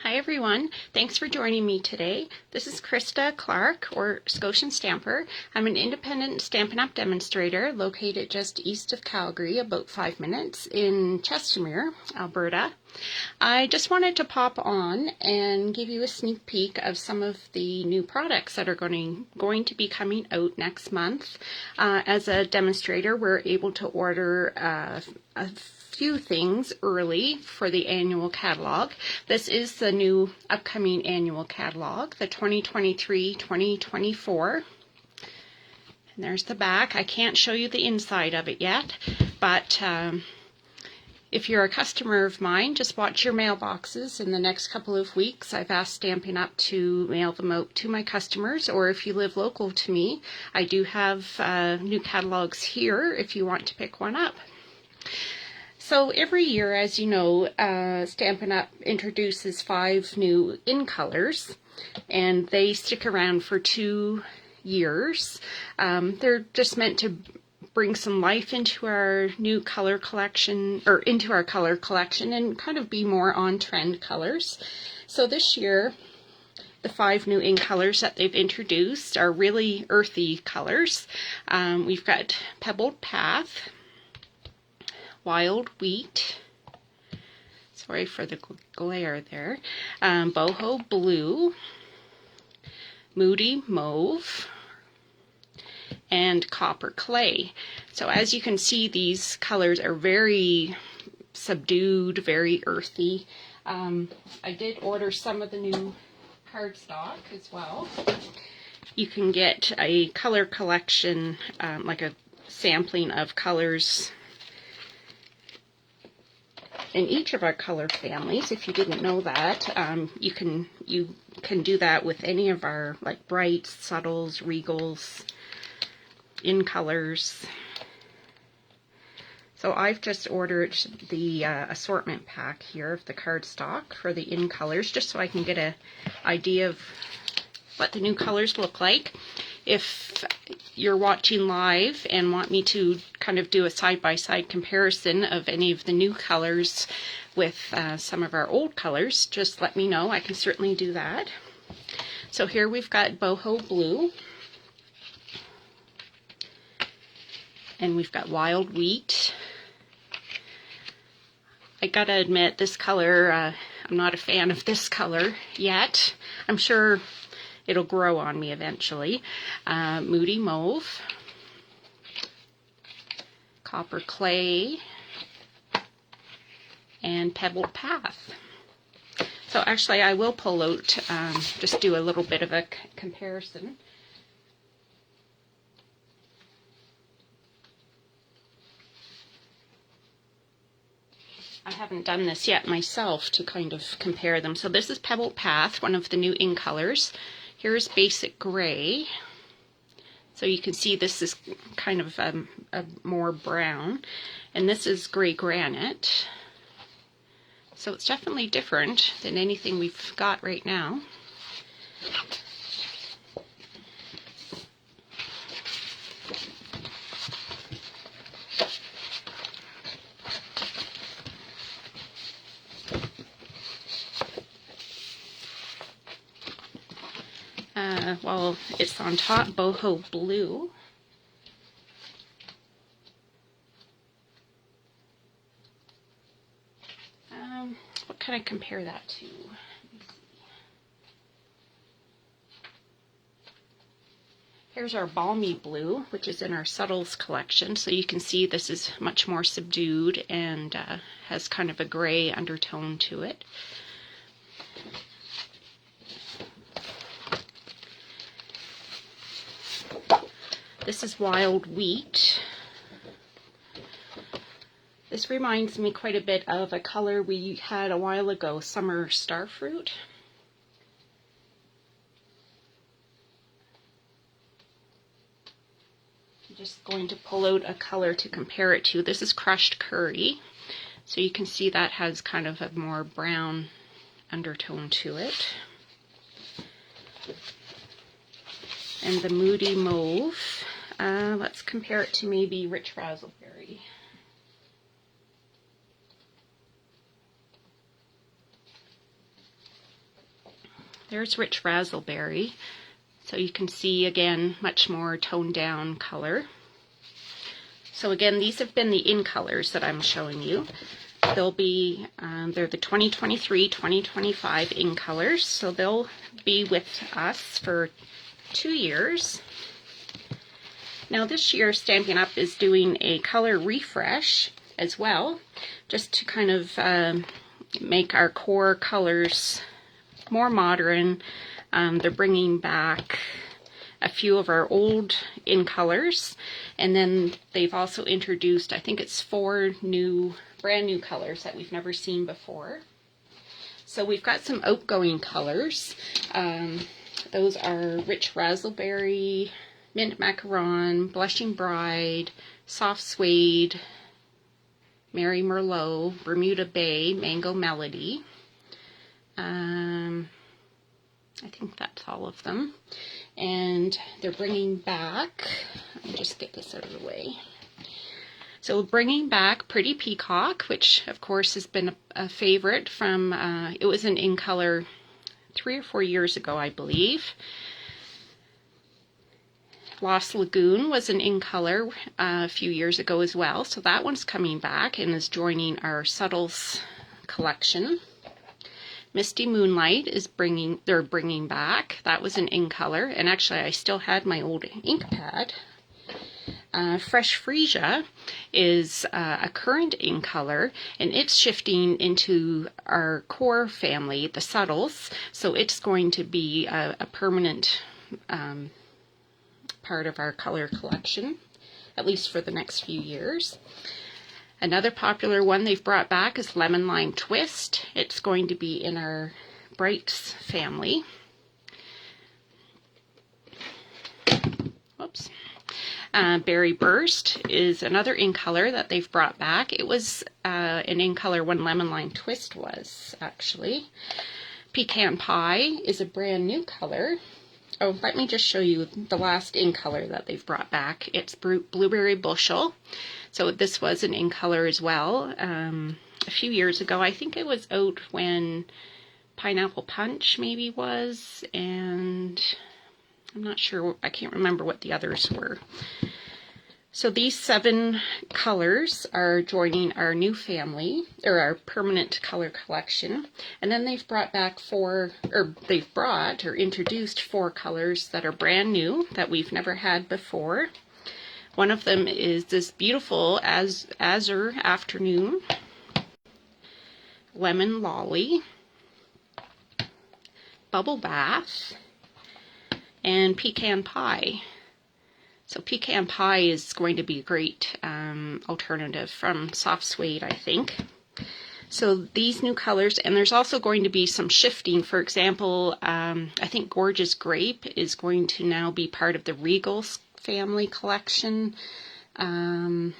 Hi everyone, thanks for joining me today. This is Krista Clark, or Scotian Stamper. I'm an independent Stampin' Up! Demonstrator located just east of Calgary, about 5 minutes, in Chestermere, Alberta. I just wanted to pop on and give you a sneak peek of some of the new products that are going to be coming out next month. As a demonstrator, we're able to order a few things early for the annual catalog. This is the new upcoming annual catalog, the 2023-2024. And there's the back. I can't show you the inside of it yet, but if you're a customer of mine, just watch your mailboxes in the next couple of weeks. I've asked Stampin' Up! To mail them out to my customers, or if you live local to me, I do have new catalogs here if you want to pick one up. So every year, as you know, Stampin' Up! Introduces 5 new in colors, and they stick around for 2 years. They're just meant to bring some life into our new color collection, or into our color collection, and kind of be more on trend colors. So this year, the 5 new in colors that they've introduced are really earthy colors. We've got Pebbled Path, Wild Wheat, sorry for the glare there, Boho Blue, Moody Mauve, and Copper Clay. So as you can see, these colors are very subdued, very earthy. I did order some of the new cardstock as well. You can get a color collection, like a sampling of colors in each of our color families. If you didn't know that, you can do that with any of our like brights, subtles, regals, in colors. So I've just ordered the assortment pack here of the cardstock for the in colors, just so I can get an idea of what the new colors look like. If you're watching live and want me to kind of do a side-by-side comparison of any of the new colors with some of our old colors, just let me know. I can certainly do that. So here we've got Boho Blue, and we've got Wild Wheat. I gotta admit, this color, I'm not a fan of this color yet. I'm sure it'll grow on me eventually. Moody Mauve, Copper Clay, and Pebbled Path. So actually I will pull out, just do a little bit of a comparison. I haven't done this yet myself to kind of compare them. So this is Pebbled Path, one of the new in colors. Here's Basic Gray. So you can see this is kind of a more brown. And this is Gray Granite. So it's definitely different than anything we've got right now. Well, it's on top, Boho Blue. What can I compare that to? Let me see. Here's our Balmy Blue, which is in our Subtles collection. So you can see this is much more subdued and has kind of a gray undertone to it. This is Wild Wheat. This reminds me quite a bit of a color we had a while ago, Summer Starfruit. I'm just going to pull out a color to compare it to. This is Crushed Curry. So you can see that has kind of a more brown undertone to it. And the Moody Mauve. Let's compare it to maybe Rich Razzleberry. There's Rich Razzleberry. So you can see, again, much more toned down color. So again, these have been the in colors that I'm showing you. They'll be, they're the 2023-2025 in colors. So they'll be with us for 2 years. Now this year, Stampin' Up! Is doing a color refresh as well, just to kind of make our core colors more modern. They're bringing back a few of our old in colors, and then they've also introduced, I think it's 4 brand new colors that we've never seen before. So we've got some outgoing colors. Those are Rich Razzleberry, Mint Macaron, Blushing Bride, Soft Suede, Mary Merlot, Bermuda Bay, Mango Melody. I think that's all of them. And they're bringing back, let me just get this out of the way. So bringing back Pretty Peacock, which of course has been a favorite from, it was an in color 3 or 4 years ago, I believe. Lost Lagoon was an in color a few years ago as well. So that one's coming back and is joining our Subtles collection. Misty Moonlight they're bringing back. That was an in color, and actually I still had my old ink pad. Fresh Freesia is a current in color, and it's shifting into our core family, the Subtles, so it's going to be a permanent part of our color collection, at least for the next few years. Another popular one they've brought back is Lemon Lime Twist. It's going to be in our Brights family. Whoops. Berry Burst is another in color that they've brought back. It was an in color when Lemon Lime Twist was, actually. Pecan Pie is a brand new color. Oh, let me just show you the last in color that they've brought back. It's Blueberry Bushel. So this was an in color as well. A few years ago, I think it was out when Pineapple Punch maybe was, and I'm not sure, I can't remember what the others were. So these 7 colors are joining our new family, or our permanent color collection. And then they've brought back introduced 4 colors that are brand new, that we've never had before. One of them is this beautiful Azure Afternoon, Lemon Lolly, Bubble Bath, and Pecan Pie. So Pecan Pie is going to be a great alternative from Soft Suede, I think. So these new colors, and there's also going to be some shifting. For example, I think Gorgeous Grape is going to now be part of the Regal family collection. Pumpkin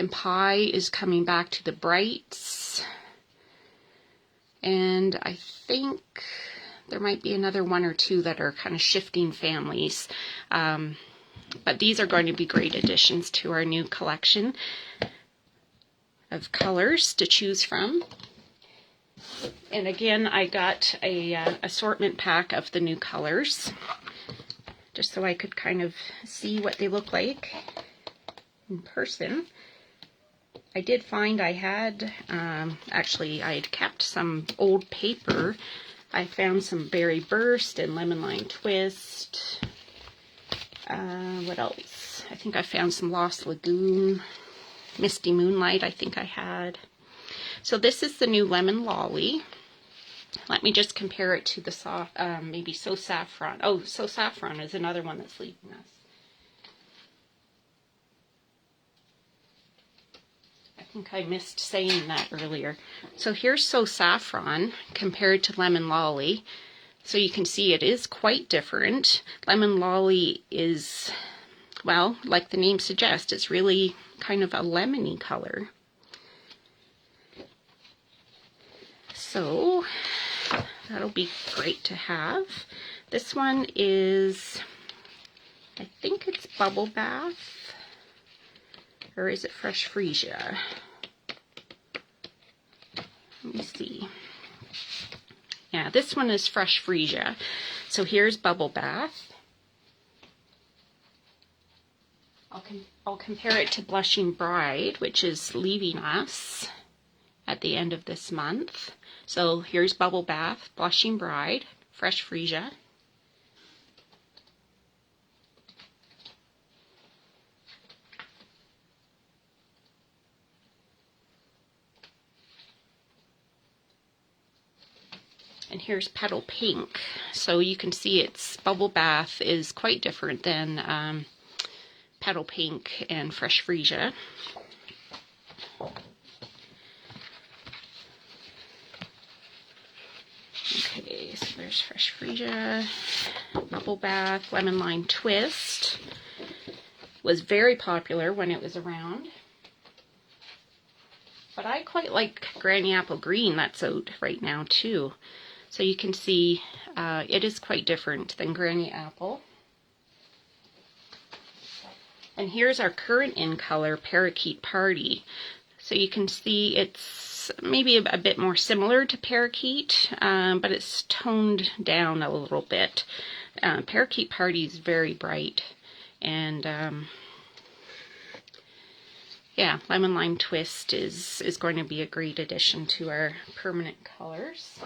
Pie is coming back to the Brights. And I think there might be another 1 or 2 that are kind of shifting families. But these are going to be great additions to our new collection of colors to choose from. And again, I got a assortment pack of the new colors, just so I could kind of see what they look like in person. I did find I had, actually I had kept some old paper. I found some Berry Burst and Lemon Lime Twist. What else? I think I found some Lost Lagoon. Misty Moonlight I think I had. So this is the new Lemon Lolly. Let me just compare it to the soft, maybe So Saffron. Oh, So Saffron is another one that's leaving us. I think I missed saying that earlier. So here's So Saffron compared to Lemon Lolly. So you can see it is quite different. Lemon Lolly is, well, like the name suggests, it's really kind of a lemony color. So that'll be great to have. This one is, I think it's Bubble Bath, or is it Fresh Freesia? Let me see. Yeah, Yeah, this one is Fresh Freesia. So here's Bubble Bath. I'll compare it to Blushing Bride, which is leaving us at the end of this month. So here's Bubble Bath, Blushing Bride, Fresh Freesia. And here's Petal Pink. So you can see its Bubble Bath is quite different than Petal Pink and Fresh Freesia. Okay, so there's Fresh Freesia, Bubble Bath, Lemon Lime Twist. Was very popular when it was around. But I quite like Granny Apple Green that's out right now too. So you can see it is quite different than Granny Apple. And here's our current in color, Parakeet Party. So you can see it's maybe a bit more similar to Parakeet, but it's toned down a little bit. Parakeet Party is very bright, and yeah, Lemon Lime Twist is going to be a great addition to our permanent colors.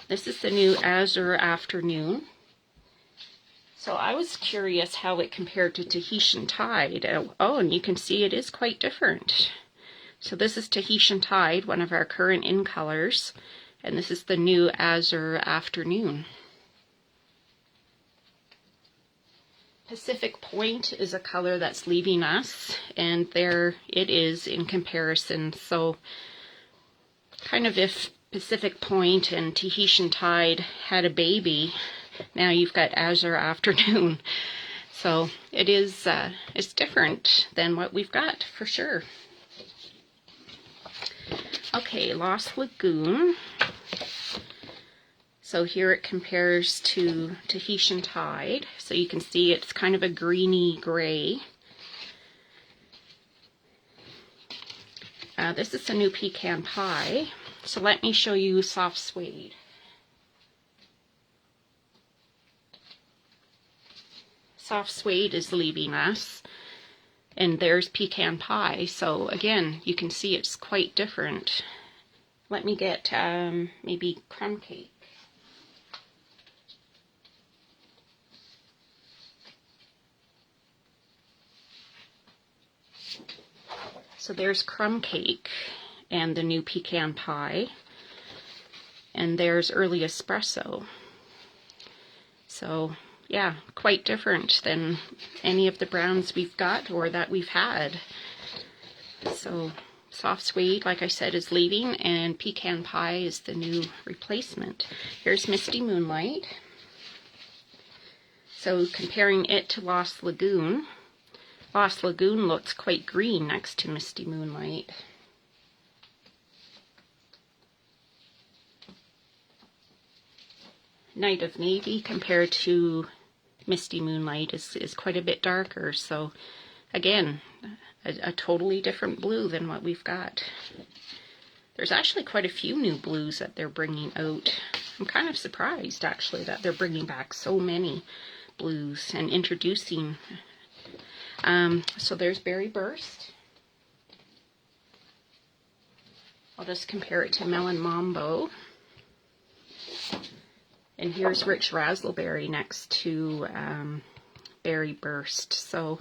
This is the new Azure Afternoon. So I was curious how it compared to Tahitian Tide. Oh, and you can see it is quite different. So this is Tahitian Tide, one of our current in colors, and this is the new Azure Afternoon. Pacific Point is a color that's leaving us, and there it is in comparison. So kind of if Pacific Point and Tahitian Tide had a baby, now you've got Azure Afternoon. So it is it's different than what we've got for sure. Okay, Lost Lagoon. So here it compares to Tahitian Tide. So you can see it's kind of a greeny gray. This is the new Pecan Pie. So let me show you Soft Suede. Soft Suede is leaving us, and there's Pecan Pie. So again, you can see it's quite different. Let me get maybe Crumb Cake. So there's Crumb Cake and the new Pecan Pie, and there's Early Espresso. So yeah, quite different than any of the browns we've got or that we've had. So Soft Suede, like I said, is leaving, and Pecan Pie is the new replacement. Here's Misty Moonlight. So comparing it to Lost Lagoon, Lost Lagoon looks quite green next to Misty Moonlight. Night of Navy compared to Misty Moonlight is quite a bit darker. So again, a totally different blue than what we've got. There's actually quite a few new blues that they're bringing out. I'm kind of surprised actually that they're bringing back so many blues and introducing. So there's Berry Burst. I'll just compare it to Melon Mambo. And here's Rich Razzleberry next to Berry Burst. So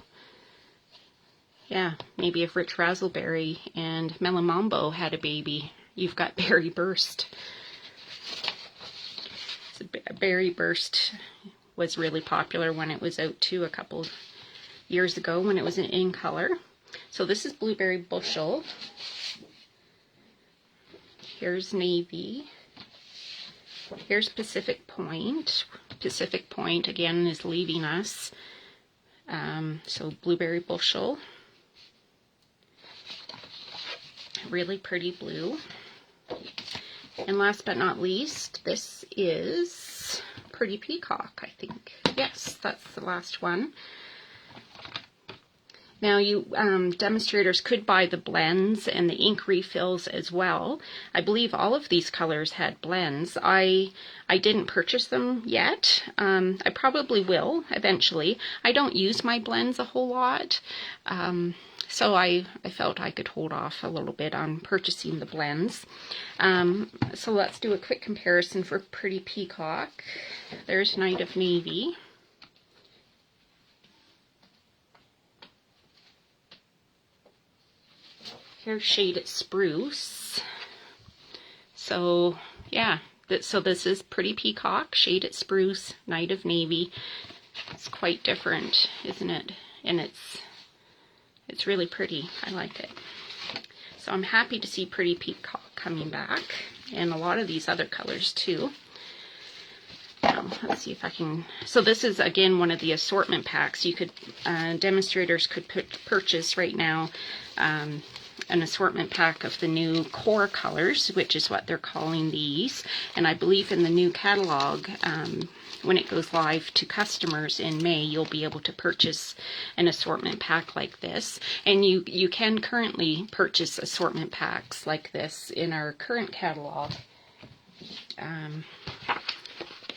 yeah, maybe if Rich Razzleberry and Melon Mambo had a baby, you've got Berry Burst. So Berry Burst was really popular when it was out too a couple years ago when it was in color. So this is Blueberry Bushel. Here's Navy. Here's Pacific Point. Pacific Point again is leaving us. So Blueberry Bushel. Really pretty blue. And last but not least, this is Pretty Peacock, I think. Yes, that's the last one. Now you demonstrators could buy the blends and the ink refills as well. I believe all of these colors had blends. I didn't purchase them yet. I probably will eventually. I don't use my blends a whole lot, so I felt I could hold off a little bit on purchasing the blends. So let's do a quick comparison for Pretty Peacock. There's Night of Navy. Here's Shaded Spruce. So yeah, so this is Pretty Peacock, Shaded Spruce, Night of Navy. It's quite different, isn't it? And it's really pretty. I like it. So I'm happy to see Pretty Peacock coming back, and a lot of these other colors too. Now, let's see if I can. So this is again one of the assortment packs. You could demonstrators could purchase right now. An assortment pack of the new core colors, which is what they're calling these. And I believe in the new catalog, when it goes live to customers in May, you'll be able to purchase an assortment pack like this. And you can currently purchase assortment packs like this in our current catalog.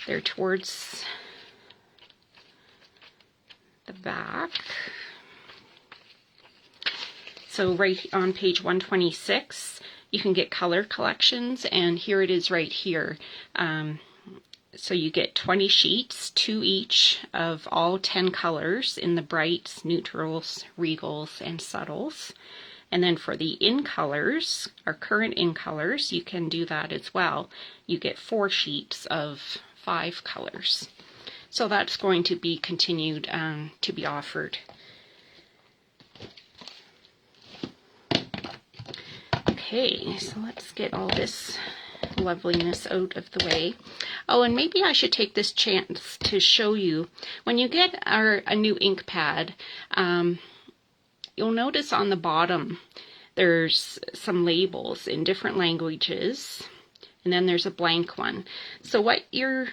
They're towards the back. So right on page 126, you can get color collections, and here it is right here. So you get 20 sheets, 2 each of all 10 colors in the brights, neutrals, regals, and subtles. And then for the in colors, our current in colors, you can do that as well. You get 4 sheets of 5 colors. So that's going to be continued to be offered. Okay, so let's get all this loveliness out of the way. Oh, and maybe I should take this chance to show you, when you get a new ink pad, you'll notice on the bottom there's some labels in different languages, and then there's a blank one. So what is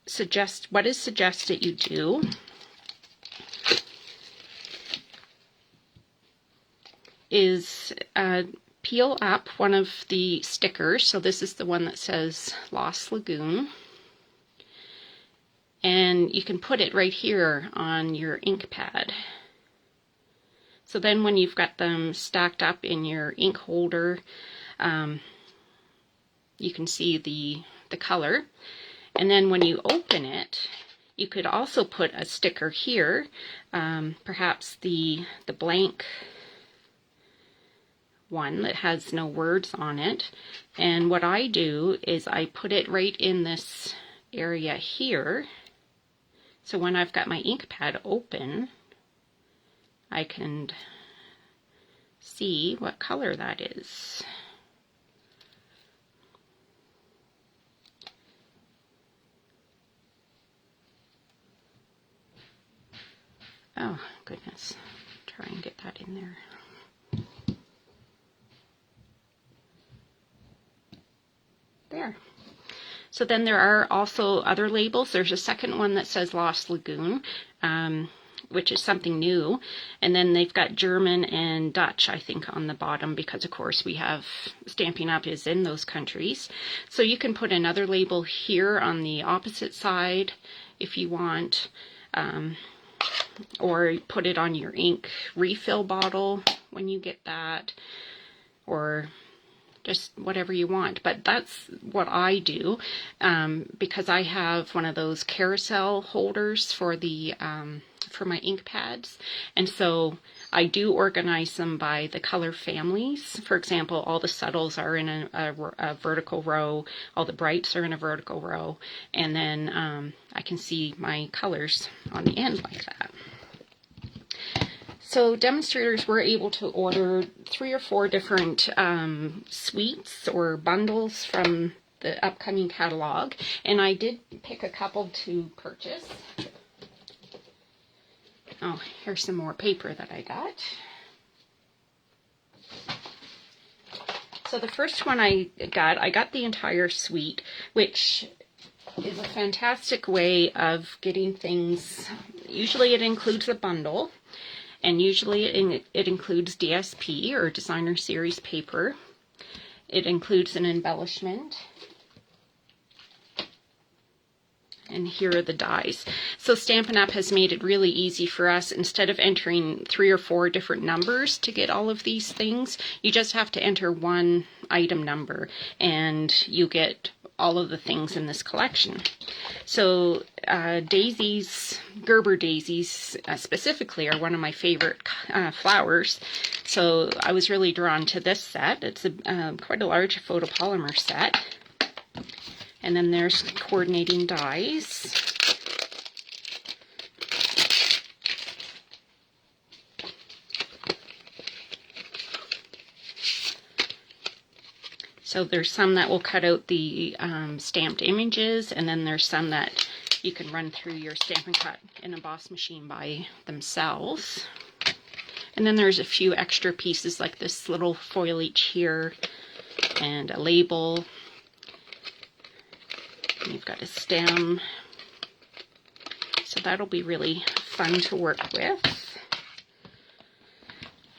suggested you do is peel up one of the stickers. So this is the one that says Lost Lagoon. And you can put it right here on your ink pad. So then when you've got them stacked up in your ink holder, you can see the color. And then when you open it, you could also put a sticker here, perhaps the blank one that has no words on it. And what I do is I put it right in this area here. So when I've got my ink pad open, I can see what color that is. Oh, goodness. Try and get that in there. There. So then there are also other labels. There's a second one that says Lost Lagoon, which is something new. And then they've got German and Dutch, I think, on the bottom, because of course we have Stampin' Up! Is in those countries. So you can put another label here on the opposite side if you want, or put it on your ink refill bottle when you get that, or just whatever you want. But that's what I do, because I have one of those carousel holders for the for my ink pads, and so I do organize them by the color families. For example, all the subtles are in a vertical row, all the brights are in a vertical row, and then I can see my colors on the end like that. So demonstrators were able to order 3 or 4 different suites or bundles from the upcoming catalog, and I did pick a couple to purchase. Oh, here's some more paper that I got. So the first one I got the entire suite, which is a fantastic way of getting things. Usually it includes a bundle. and usually it includes DSP or designer series paper. It includes an embellishment. And here are the dies. So Stampin' Up! Has made it really easy for us. Instead of entering 3 or 4 different numbers to get all of these things, you just have to enter one item number and you get all of the things in this collection. So daisies, Gerber daisies specifically, are one of my favorite flowers. So I was really drawn to this set. It's quite a large photopolymer set. And then there's coordinating dies. So there's some that will cut out the stamped images, and then there's some that you can run through your Stampin' Cut and emboss machine by themselves. And then there's a few extra pieces like this little foil each here and a label. And you've got a stem. So that'll be really fun to work with.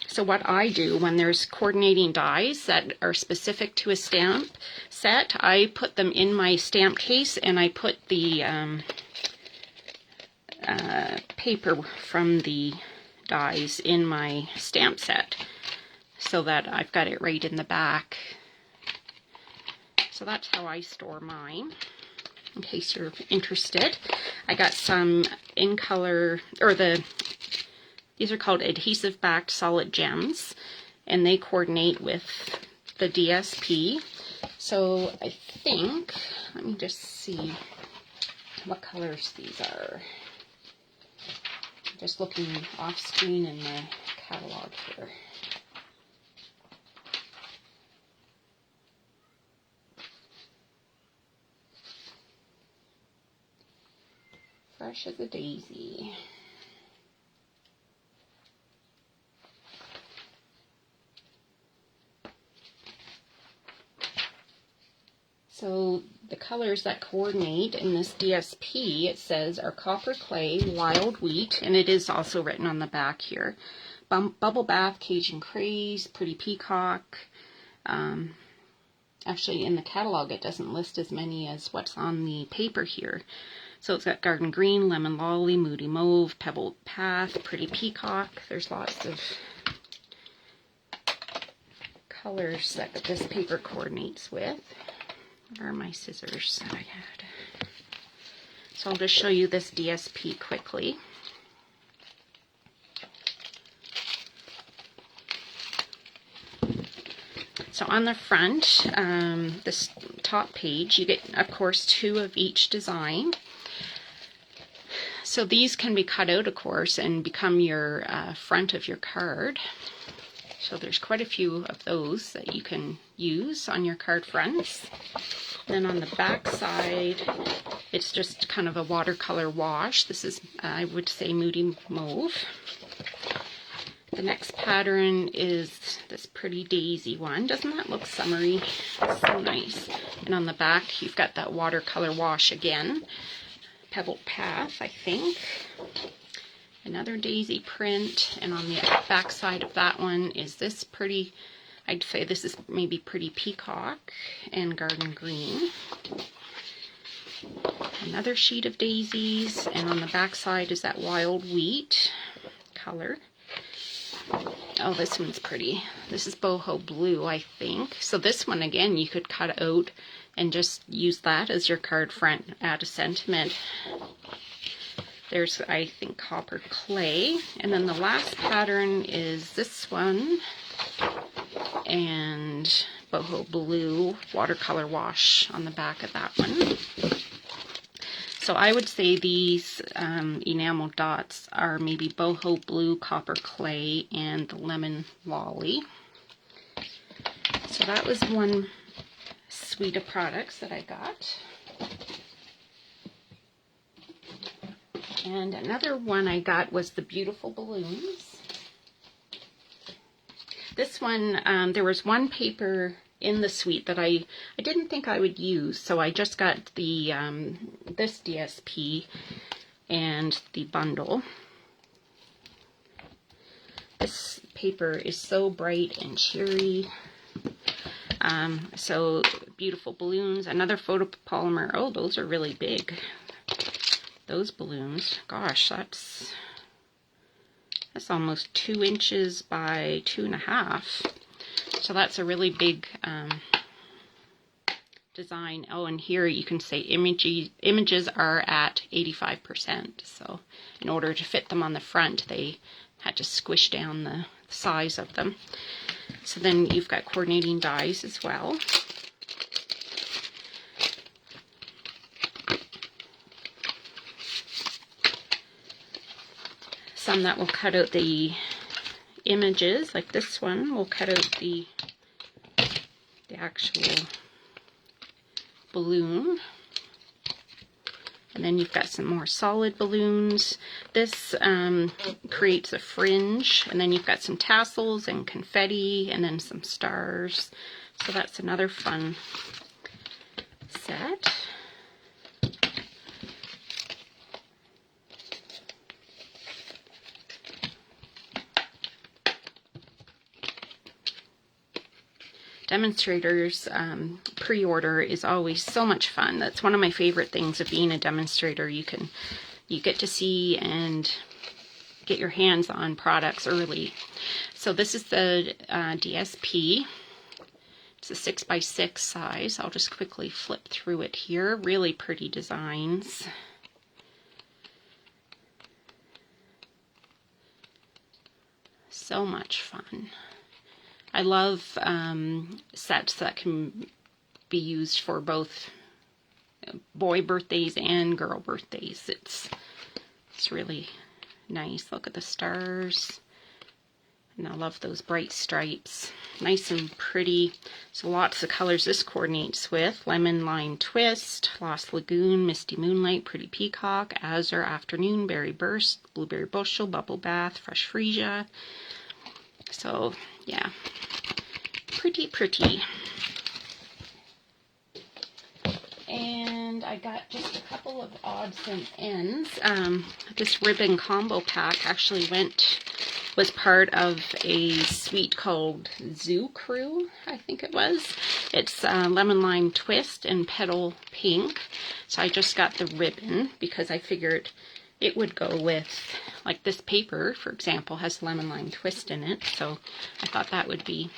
So what I do when there's coordinating dies that are specific to a stamp set, I put them in my stamp case and I put the paper from the dies in my stamp set so that I've got it right in the back. So that's how I store mine, in case you're interested. I got some in color, or these are called adhesive backed solid gems, and they coordinate with the DSP. So I think, let me just see what colors these are. Just looking off screen in the catalog here. Fresh as a daisy. So the colors that coordinate in this DSP, it says, are Copper Clay, Wild Wheat, and it is also written on the back here. Bubble Bath, Cajun Craze, Pretty Peacock. Actually, in the catalog, it doesn't list as many as what's on the paper here. So it's got Garden Green, Lemon Lolly, Moody Mauve, Pebbled Path, Pretty Peacock. There's lots of colors that this paper coordinates with. Where are my scissors that I had? So I'll just show you this DSP quickly. So on the front, this top page, you get, of course, 2 of each design. So these can be cut out, of course, and become your front of your card. So there's quite a few of those that you can use on your card fronts. Then on the back side, it's just kind of a watercolor wash. This is, I would say, Moody Mauve. The next pattern is this Pretty Daisy one. Doesn't that look summery? It's so nice. And on the back, you've got that watercolor wash again. Pebbled Path, I think. Another daisy print, and on the back side of that one is this pretty, I'd say this is maybe Pretty Peacock and Garden Green. Another sheet of daisies, and on the back side is that Wild Wheat color. Oh, this one's pretty. This is Boho Blue, I think. So this one, again, you could cut out and just use that as your card front, add a sentiment. There's, I think, Copper Clay. And then the last pattern is this one. And Boho Blue watercolor wash on the back of that one. So I would say these enamel dots are maybe Boho Blue, Copper Clay, and the Lemon Lolly. So that was one suite of products that I got. And another one I got was the Beautiful Balloons. This one, there was one paper in the suite that I didn't think I would use, so I just got the this DSP and the bundle. This paper is so bright and cheery. So beautiful balloons. Another photopolymer. Oh, those are really big. Those balloons. Gosh, that's almost 2 inches by 2.5. So that's a really big design. Oh, and here you can say images are at 85%. So in order to fit them on the front, they had to squish down the size of them. So then you've got coordinating dies as well. Some that will cut out the images, like this one will cut out the actual balloon. And then you've got some more solid balloons. This creates a fringe, and then you've got some tassels and confetti, and then some stars. So that's another fun set. Demonstrators, pre-order is always so much fun. That's one of my favorite things of being a demonstrator. You get to see and get your hands on products early. So this is the DSP. It's a 6x6 size. I'll just quickly flip through it here. Really pretty designs. So much fun. I love sets that can be used for both boy birthdays and girl birthdays. It's really nice. Look at the stars. And I love those bright stripes. Nice and pretty. So lots of colors this coordinates with. Lemon Lime Twist, Lost Lagoon, Misty Moonlight, Pretty Peacock, Azure Afternoon, Berry Burst, Blueberry Bushel, Bubble Bath, Fresh Freesia. So yeah, pretty. And I got just a couple of odds and ends. This ribbon combo pack actually was part of a suite called Zoo Crew, I think it was. It's Lemon Lime Twist and Petal Pink. So I just got the ribbon because I figured it would go with, like this paper, for example, has Lemon Lime Twist in it. So I thought that would be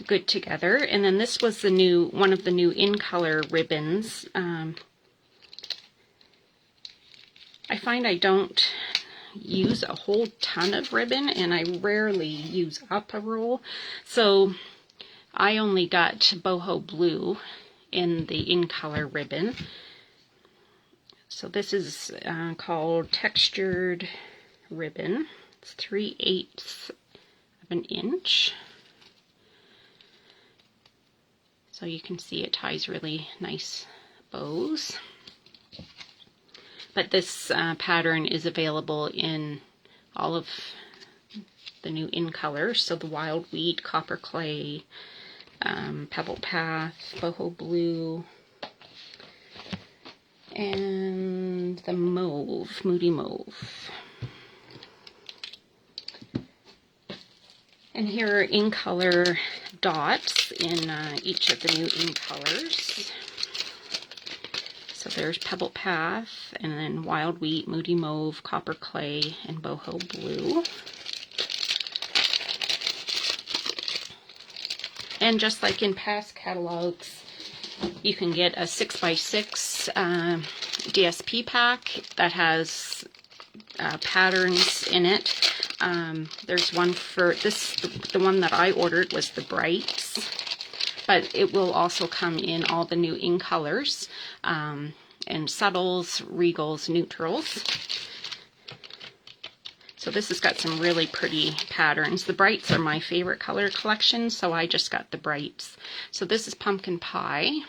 good together. And then this was one of the new in color ribbons. I find I don't use a whole ton of ribbon, and I rarely use up a roll. So I only got boho blue in the in color ribbon. So this is called Textured Ribbon. It's 3/8 of an inch. So you can see it ties really nice bows. But this pattern is available in all of the new in colors. So the Wild Wheat, Copper Clay, Pebble Path, Boho Blue, and the Mauve, Moody Mauve. And here are in color dots in each of the new in colors. So there's Pebble Path, and then Wild Wheat, Moody Mauve, Copper Clay, and Boho Blue. And just like in past catalogs, you can get a 6x6 DSP pack that has patterns in it. There's one for this, the one that I ordered was the Brights, but it will also come in all the new in colors, and subtles, regals, neutrals. So this has got some really pretty patterns. The Brights are my favorite color collection, so I just got the Brights. So this is Pumpkin Pie.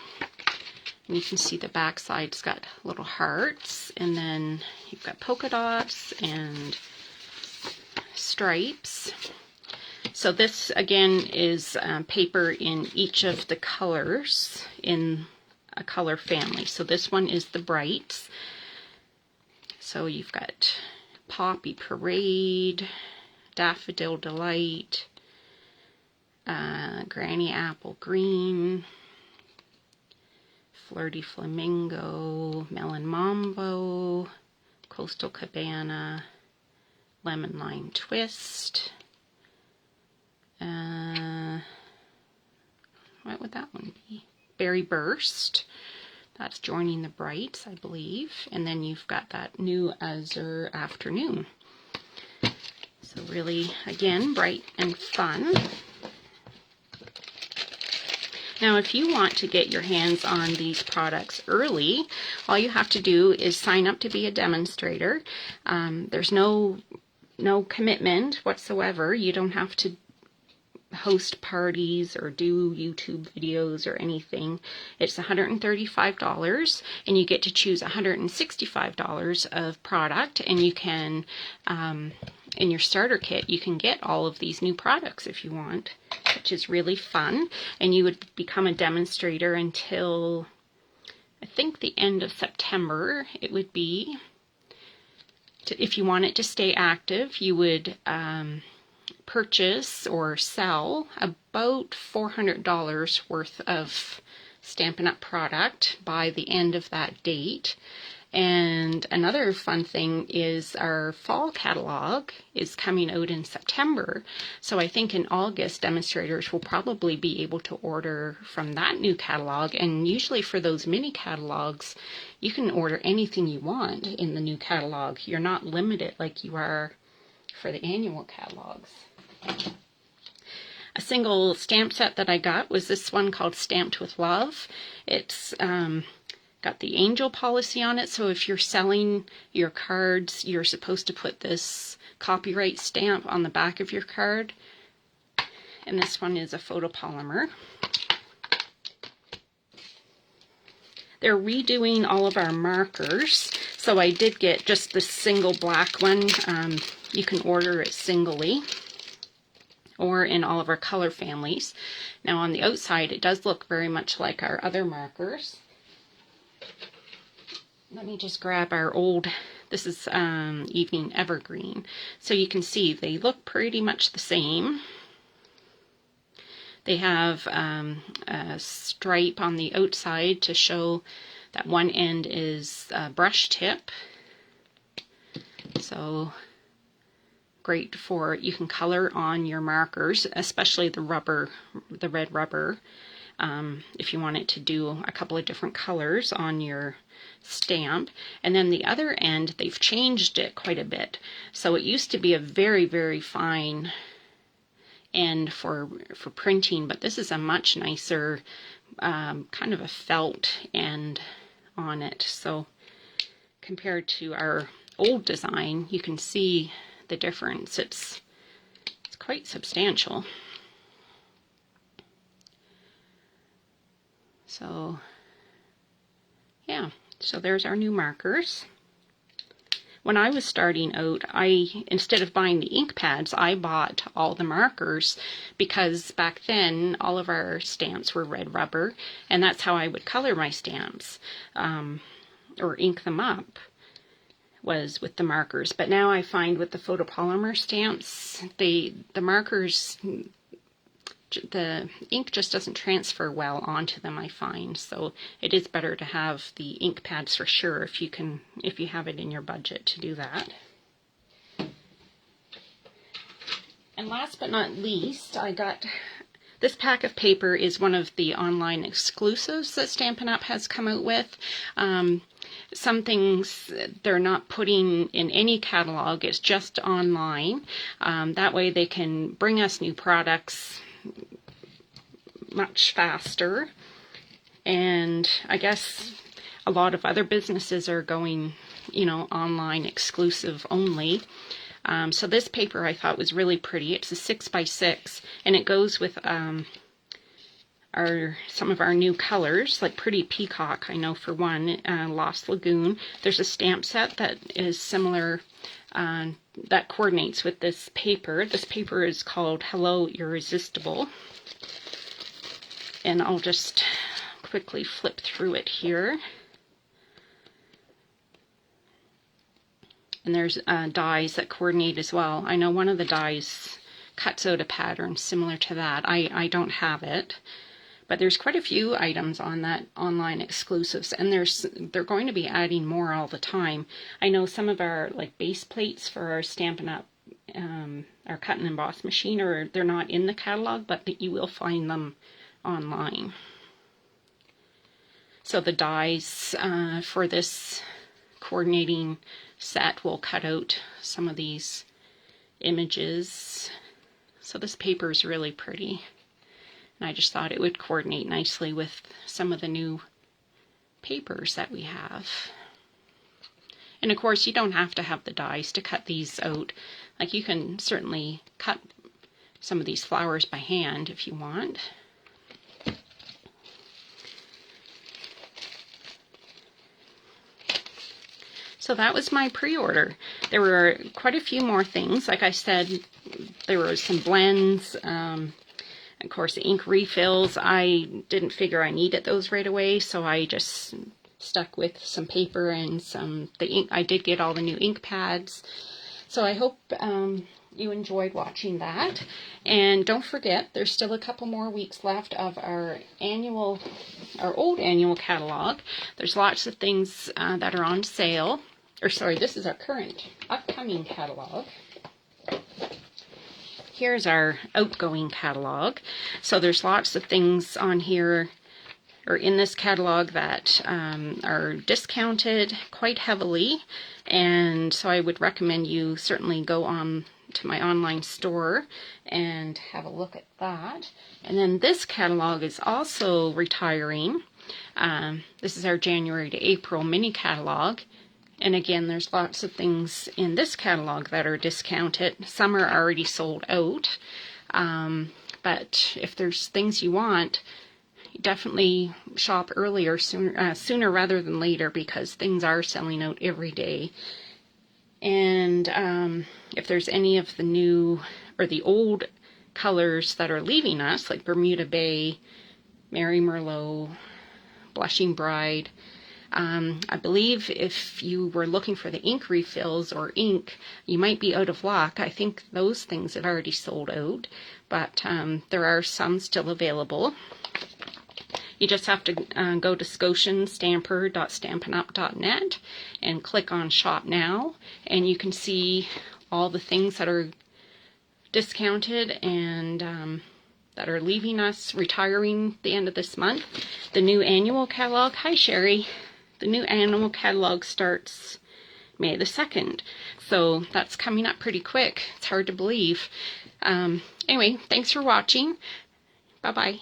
And you can see the back side's got little hearts, and then you've got polka dots and stripes. So this again is paper in each of the colors in a color family. So this one is the Brights. So you've got Poppy Parade, Daffodil Delight, Granny Apple Green, Flirty Flamingo, Melon Mambo, Coastal Cabana, Lemon Lime Twist. What would that one be? Berry Burst. That's Joining the Brights, I believe. And then you've got that New Azure Afternoon. So really, again, bright and fun. Now, if you want to get your hands on these products early, all you have to do is sign up to be a demonstrator. There's no commitment whatsoever. You don't have to host parties or do YouTube videos or anything. It's $135, and you get to choose $165 of product, and you can, in your starter kit, you can get all of these new products if you want, which is really fun. And you would become a demonstrator until, I think, the end of September. It would be, if you want it to stay active, you would purchase or sell about $400 worth of Stampin' Up! Product by the end of that date. And another fun thing is our fall catalog is coming out in September. So I think in August, demonstrators will probably be able to order from that new catalog. And usually for those mini catalogs, you can order anything you want in the new catalog. You're not limited like you are for the annual catalogs. A single stamp set that I got was this one called Stamped with Love. It's got the angel policy on it, so if you're selling your cards, you're supposed to put this copyright stamp on the back of your card. And this one is a photopolymer. They're redoing all of our markers, so I did get just the single black one. You can order it singly or in all of our color families. Now on the outside, it does look very much like our other markers. Let me just grab our old, this is Evening Evergreen. So you can see they look pretty much the same. They have a stripe on the outside to show that one end is brush tip. So great for, you can color on your markers, especially the rubber, the red rubber. If you want it to do a couple of different colors on your stamp. And then the other end, they've changed it quite a bit. So it used to be a very, very fine end for printing, but this is a much nicer kind of a felt end on it. So compared to our old design, you can see the difference. It's quite substantial. So yeah, so there's our new markers. When I was starting out, instead of buying the ink pads, I bought all the markers because back then all of our stamps were red rubber, and that's how I would color my stamps or ink them up, was with the markers. But now I find with the photopolymer stamps, the markers, the ink just doesn't transfer well onto them, I find. So it is better to have the ink pads for sure if you have it in your budget to do that. And last but not least, I got this pack of paper. Is one of the online exclusives that Stampin' Up! Has come out with. Some things they're not putting in any catalog, it's just online. That way they can bring us new products much faster. And I guess a lot of other businesses are going, online exclusive only. So this paper I thought was really pretty. It's a 6x6, and it goes with some of our new colors, like Pretty Peacock, I know for one, Lost Lagoon. There's a stamp set that is similar, that coordinates with this paper. This paper is called Hello Irresistible. And I'll just quickly flip through it here. And there's dies that coordinate as well. I know one of the dies cuts out a pattern similar to that. I don't have it. But there's quite a few items on that online exclusives, and they're going to be adding more all the time. I know some of our like base plates for our Stampin' Up, our cut and emboss machine, they're not in the catalog, but you will find them online. So the dies for this coordinating set will cut out some of these images. So this paper is really pretty. And I just thought it would coordinate nicely with some of the new papers that we have. And of course, you don't have to have the dies to cut these out. Like, you can certainly cut some of these flowers by hand if you want. So that was my pre-order. There were quite a few more things. Like I said, there were some blends, of course, the ink refills. I didn't figure I needed those right away, so I just stuck with some paper and the ink. I did get all the new ink pads. So I hope you enjoyed watching that. And don't forget, there's still a couple more weeks left of our old annual catalog. There's lots of things that are on sale. Or sorry, this is our upcoming catalog. Here's our outgoing catalog. So there's lots of things on here, or in this catalog, that are discounted quite heavily. And so I would recommend you certainly go on to my online store and have a look at that. And then this catalog is also retiring. This is our January to April mini catalog. And again, there's lots of things in this catalog that are discounted. Some are already sold out. But if there's things you want, definitely shop earlier, sooner rather than later, because things are selling out every day. And if there's any of the new or the old colors that are leaving us, like Bermuda Bay, Mary Merlot, Blushing Bride, I believe if you were looking for the ink refills or ink, you might be out of luck. I think those things have already sold out, but there are some still available. You just have to go to scotianstamper.stampinup.net and click on Shop Now, and you can see all the things that are discounted and that are leaving us, retiring the end of this month. The new annual catalog, hi Sherry, the new annual catalog starts May the 2nd, so that's coming up pretty quick. It's hard to believe. Anyway, thanks for watching. Bye-bye.